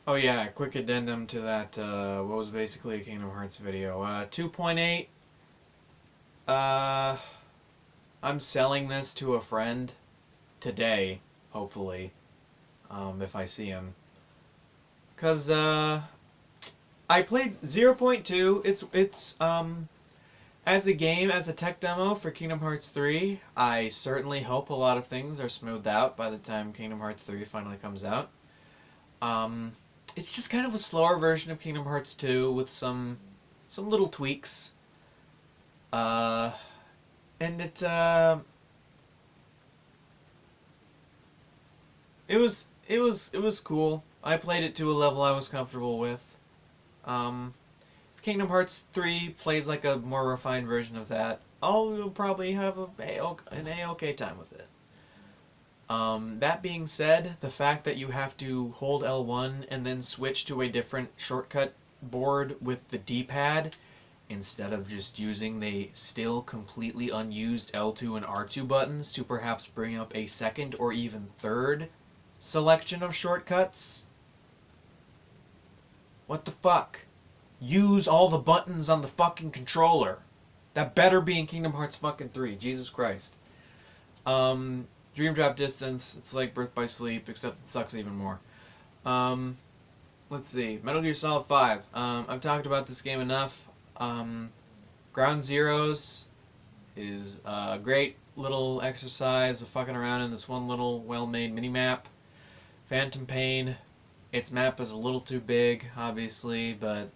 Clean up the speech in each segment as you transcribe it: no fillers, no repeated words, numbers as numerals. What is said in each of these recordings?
Oh yeah, quick addendum to that, what was basically a Kingdom Hearts video. 2.8, uh, I'm selling this to a friend today, hopefully, if I see him. Cause, I played 0.2, as a game, as a tech demo for Kingdom Hearts 3, I certainly hope a lot of things are smoothed out by the time Kingdom Hearts 3 finally comes out. Um, it's just kind of a slower version of Kingdom Hearts 2 with some little tweaks. Uh, and it was cool. I played it to a level I was comfortable with. Um, if Kingdom Hearts 3 plays like a more refined version of that, I'll probably have an A-okay time with it. That being said, the fact that you have to hold L1 and then switch to a different shortcut board with the D-pad instead of just using the still completely unused L2 and R2 buttons to perhaps bring up a second or even third selection of shortcuts. What the fuck? Use all the buttons on the fucking controller. That better be in Kingdom Hearts fucking 3. Jesus Christ. Um, Dream Drop Distance, it's like Birth by Sleep, except it sucks even more. Um, let's see. Metal Gear Solid 5. I've talked about this game enough. Ground Zeroes is a great little exercise of fucking around in this one little well-made mini-map. Phantom Pain, its map is a little too big, obviously, but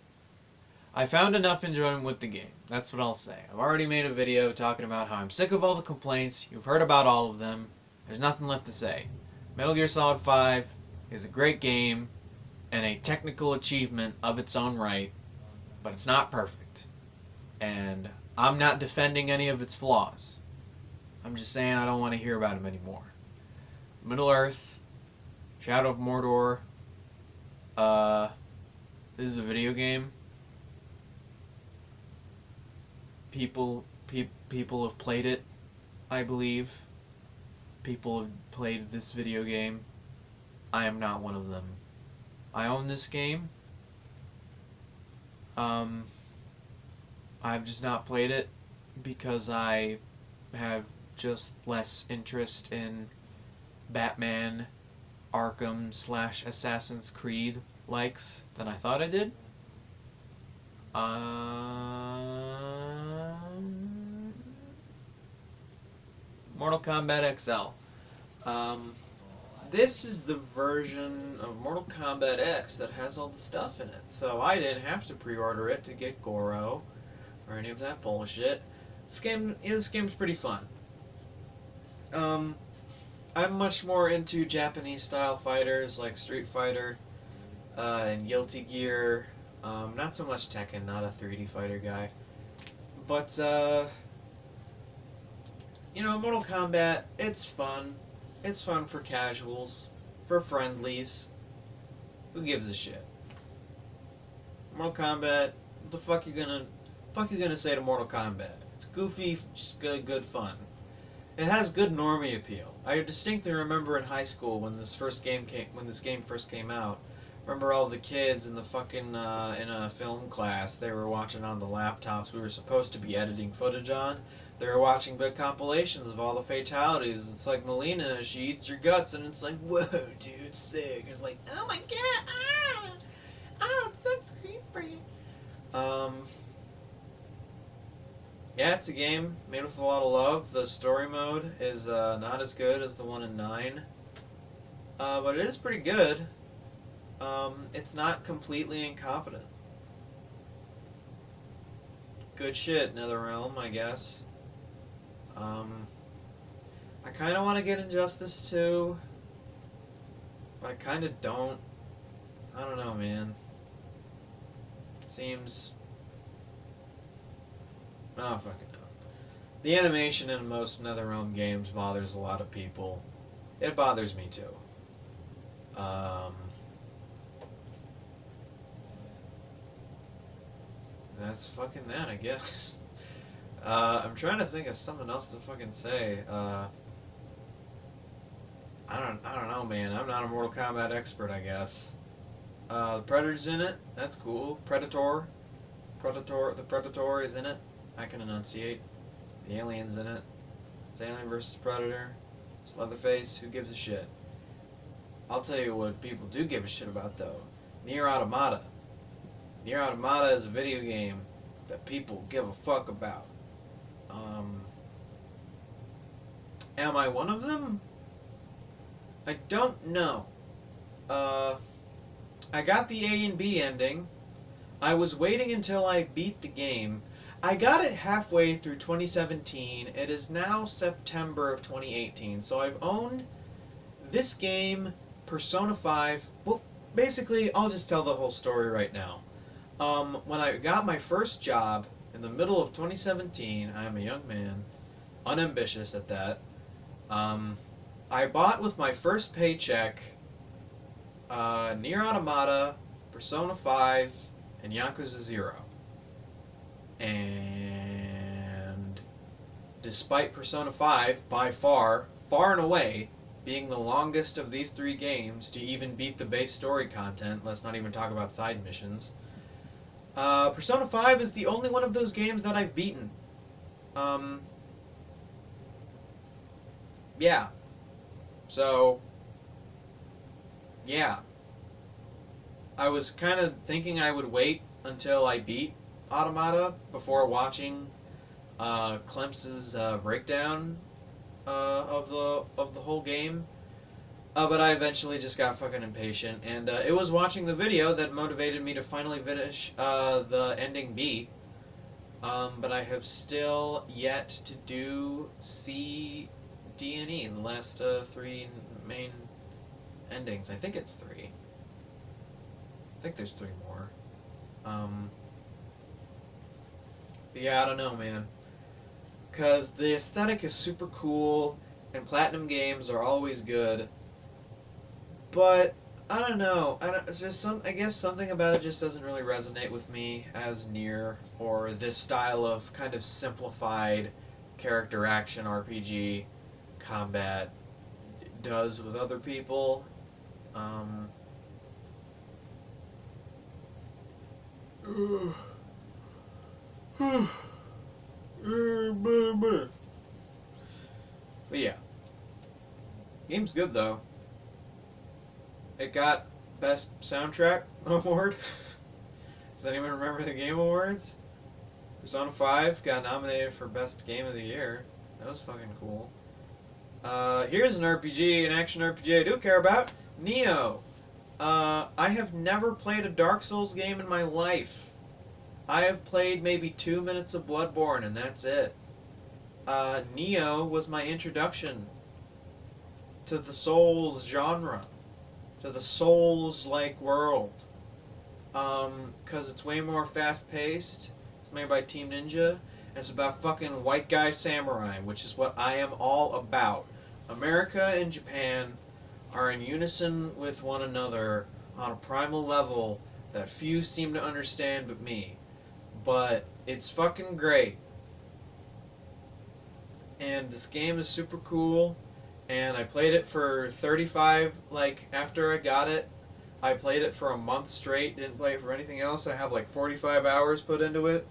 I found enough enjoyment with the game. That's what I'll say. I've already made a video talking about how I'm sick of all the complaints. You've heard about all of them. There's nothing left to say. Metal Gear Solid 5 is a great game and a technical achievement of its own right, but it's not perfect. And I'm not defending any of its flaws. I'm just saying I don't want to hear about them anymore. Middle Earth, Shadow of Mordor, uh, this is a video game. People have played it, I believe. People have played this video game. I am not one of them. I own this game. Um, I've just not played it because I have just less interest in Batman, Arkham / Assassin's Creed likes than I thought I did. Mortal Kombat XL. Um, this is the version of Mortal Kombat X that has all the stuff in it. So I didn't have to pre-order it to get Goro or any of that bullshit. This game's pretty fun. Um, I'm much more into Japanese style fighters like Street Fighter and Guilty Gear. Not so much Tekken, not a 3D fighter guy. But, Mortal Kombat, it's fun. It's fun for casuals, for friendlies. Who gives a shit? Mortal Kombat, what the fuck you gonna say to Mortal Kombat? It's goofy, just good fun. It has good normie appeal. I distinctly remember in high school when this game first came out. Remember all the kids in the fucking in a film class, they were watching on the laptops we were supposed to be editing footage on. They were watching big compilations of all the fatalities. It's like Melina, she eats your guts, and it's like, whoa, dude, it's sick. It's like, oh my god, it's so creepy. Um, yeah, it's a game made with a lot of love. The story mode is not as good as the one in 9, but it is pretty good. It's not completely incompetent. Good shit, NetherRealm, I guess. I kind of want to get Injustice 2, but I kind of don't. I don't know, man. Seems... I don't fucking know. The animation in most NetherRealm games bothers a lot of people. It bothers me too. That's fucking that, I guess. I'm trying to think of something else to fucking say. I don't know, man. I'm not a Mortal Kombat expert, I guess. The Predator's in it. That's cool. The Predator is in it. I can enunciate. The alien's in it. It's Alien versus Predator. It's Leatherface. Who gives a shit? I'll tell you what people do give a shit about, though. Nier Automata. Nier Automata is a video game that people give a fuck about. Am I one of them? I don't know. I got the A and B ending. I was waiting until I beat the game. I got it halfway through 2017. It is now September of 2018. So I've owned this game, Persona 5. Well, basically, I'll just tell the whole story right now. When I got my first job in the middle of 2017, I am a young man, unambitious at that. I bought with my first paycheck Nier Automata, Persona 5, and Yakuza 0. And despite Persona 5, by far and away, being the longest of these three games to even beat the base story content, let's not even talk about side missions, Persona 5 is the only one of those games that I've beaten. Yeah. So, yeah. I was kind of thinking I would wait until I beat Automata before watching Clems's breakdown of the whole game. But I eventually just got fucking impatient, and it was watching the video that motivated me to finally finish the ending B. But I have still yet to do C, D, and E, the last three main endings. I think it's three. I think there's three more. But yeah, I don't know, man. Because the aesthetic is super cool, and Platinum games are always good. But I don't know. It's just I guess something about it just doesn't really resonate with me as Nier, or this style of kind of simplified character action RPG combat does with other people. But yeah, game's good though. It got Best Soundtrack Award. Does anyone remember the Game Awards? Persona 5 got nominated for Best Game of the Year. That was fucking cool. Here's an RPG, an action RPG I do care about. Neo. I have never played a Dark Souls game in my life. I have played maybe 2 minutes of Bloodborne, and that's it. Neo was my introduction to the Souls genre, to the Souls-like world. Because it's way more fast-paced. It's made by Team Ninja. And it's about fucking white guy samurai, which is what I am all about. America and Japan are in unison with one another on a primal level that few seem to understand but me. But it's fucking great. And this game is super cool. And I played it for 35, like, after I got it. I played it for a month straight, didn't play it for anything else. I have like 45 hours put into it.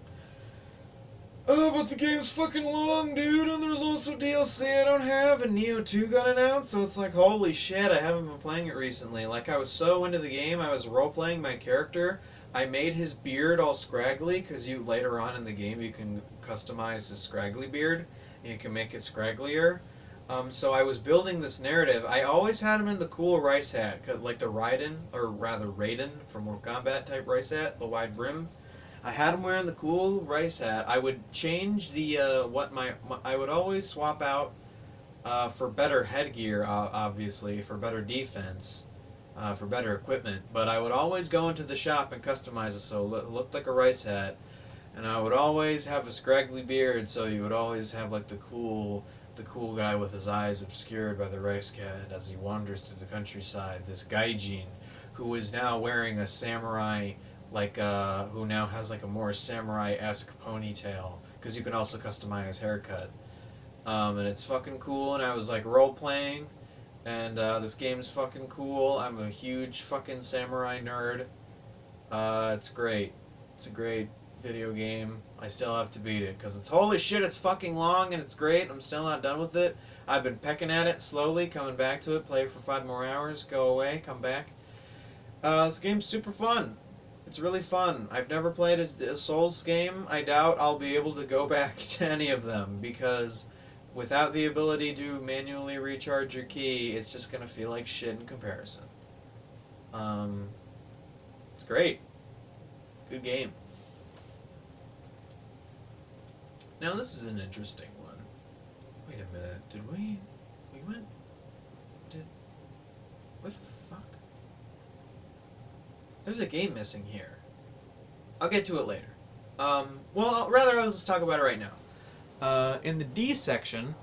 Oh, but the game's fucking long, dude, and there's also DLC I don't have, and Neo 2 got announced, so it's like, holy shit, I haven't been playing it recently. Like, I was so into the game, I was role-playing my character. I made his beard all scraggly, because later on in the game, you can customize his scraggly beard, and you can make it scragglier. So I was building this narrative. I always had him in the cool rice hat, like the Raiden, or rather Raiden from Mortal Kombat type rice hat, the wide brim. I had him wearing the cool rice hat. I would change the I would always swap out for better headgear, obviously, for better defense, for better equipment. But I would always go into the shop and customize it so it looked like a rice hat. And I would always have a scraggly beard, so you would always have like the cool guy with his eyes obscured by the rice cat as he wanders through the countryside. This gaijin who is now wearing a samurai, like who now has like a more samurai-esque ponytail, because you can also customize his haircut. And it's fucking cool. And I was like role playing, And this game is fucking cool. I'm a huge fucking samurai nerd. It's great. It's a great video game. I still have to beat it because it's holy shit. It's fucking long and it's great. I'm still not done with it. I've been pecking at it slowly, coming back to it. Play it for 5 more hours. Go away. Come back. This game's super fun. It's really fun. I've never played a Souls game. I doubt I'll be able to go back to any of them because without the ability to manually recharge your key, it's just gonna feel like shit in comparison. Um, it's great. Good game. Now this is an interesting one. Wait a minute. Did we went? Did what the fuck? There's a game missing here. I'll get to it later. Well, rather I'll just talk about it right now. In the D section,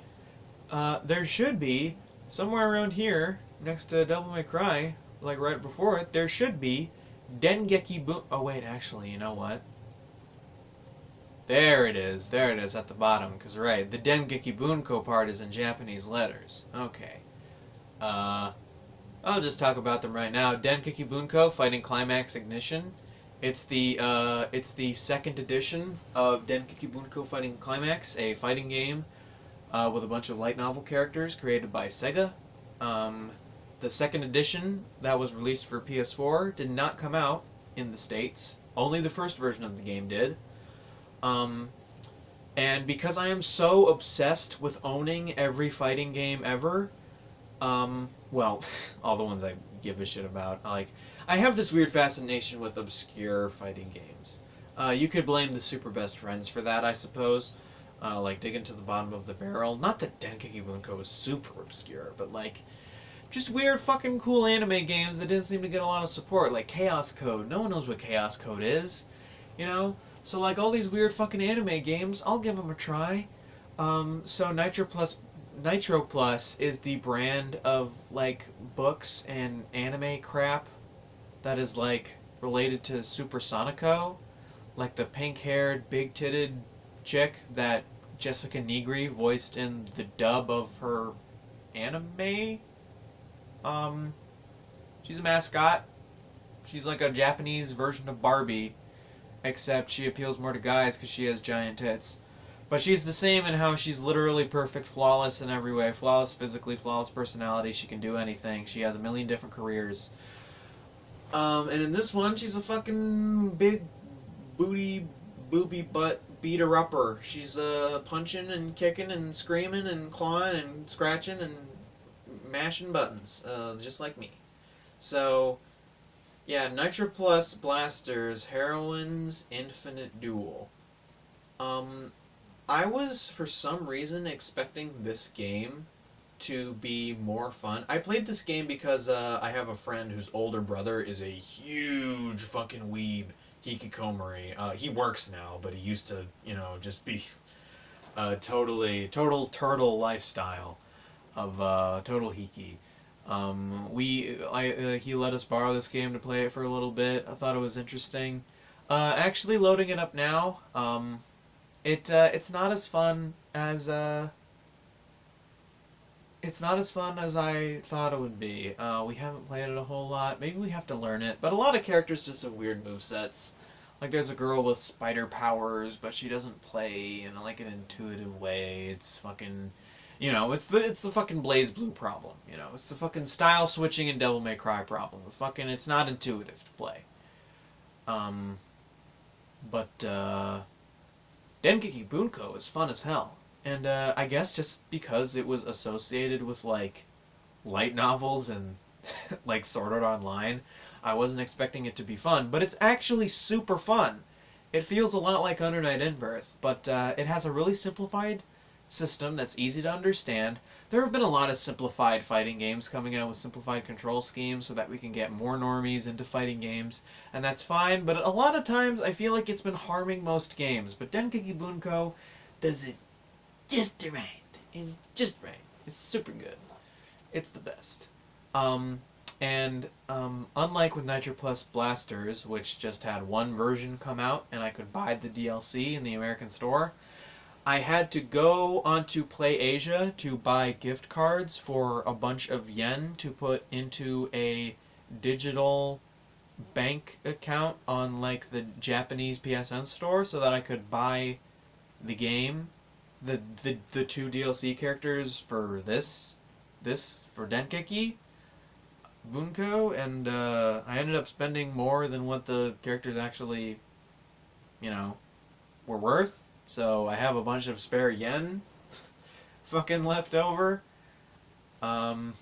there should be somewhere around here next to Devil May Cry, like right before it, there should be Dengeki Bun. Oh wait, actually, you know what? There it is. There it is at the bottom. Because, right, the Dengeki Bunko part is in Japanese letters. Okay. Uh, I'll just talk about them right now. Dengeki Bunko Fighting Climax Ignition. It's the second edition of Dengeki Bunko Fighting Climax, a fighting game with a bunch of light novel characters created by Sega. The second edition that was released for PS4 did not come out in the States. Only the first version of the game did. Um, and because I am so obsessed with owning every fighting game ever, well, all the ones I give a shit about, like, I have this weird fascination with obscure fighting games. You could blame the Super Best Friends for that, I suppose. Like, digging to the bottom of the barrel. Not that Dengeki Bunko is super obscure, but, like, just weird fucking cool anime games that didn't seem to get a lot of support, like Chaos Code. No one knows what Chaos Code is, you know? So, like, all these weird fucking anime games, I'll give them a try. So Nitro Plus is the brand of, like, books and anime crap that is, like, related to Super Sonico. Like the pink-haired, big-titted chick that Jessica Nigri voiced in the dub of her anime. Um, she's a mascot. She's like a Japanese version of Barbie, except she appeals more to guys because she has giant tits. But she's the same in how she's literally perfect, flawless in every way. Flawless physically, flawless personality. She can do anything. She has a million different careers. And in this one, she's a fucking big booty, booby butt beater-upper. She's punching and kicking and screaming and clawing and scratching and mashing buttons, just like me. So, yeah, Nitro Plus Blasters Heroines Infinite Duel. Um, I was, for some reason, expecting this game to be more fun. I played this game because I have a friend whose older brother is a huge fucking weeb, hikikomori. He works now, but he used to, just be total turtle lifestyle of total hiki. He let us borrow this game to play it for a little bit. I thought it was interesting. Actually, loading it up now, it's not as fun as it's not as fun as I thought it would be. We haven't played it a whole lot. Maybe we have to learn it. But a lot of characters just have weird movesets. Like there's a girl with spider powers, but she doesn't play in like an intuitive way. It's fucking, it's the fucking Blaze Blue problem. It's the fucking style switching in Devil May Cry problem. It's not intuitive to play. Um, but Dengeki Bunko is fun as hell. And I guess just because it was associated with like light novels and like Sword Art Online, I wasn't expecting it to be fun. But it's actually super fun. It feels a lot like Under Night In-Birth, but it has a really simplified system that's easy to understand. There have been a lot of simplified fighting games coming out with simplified control schemes so that we can get more normies into fighting games, and that's fine, but a lot of times I feel like it's been harming most games. But Dengeki Bunko does it just right. It's just right. It's super good. It's the best. And unlike with Nitro Plus Blasters, which just had one version come out and I could buy the DLC in the American store, I had to go onto Play Asia to buy gift cards for a bunch of yen to put into a digital bank account on like the Japanese PSN store so that I could buy the game, the two DLC characters for this for Denkeki Bunko, and I ended up spending more than what the characters actually, you know, were worth. So I have a bunch of spare yen fucking left over. Um,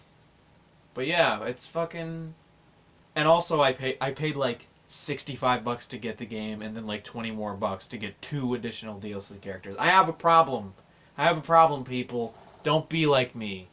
but yeah, it's fucking. And also, I paid like $65 to get the game, and then like 20 more bucks to get two additional DLC characters. I have a problem. I have a problem, people. Don't be like me.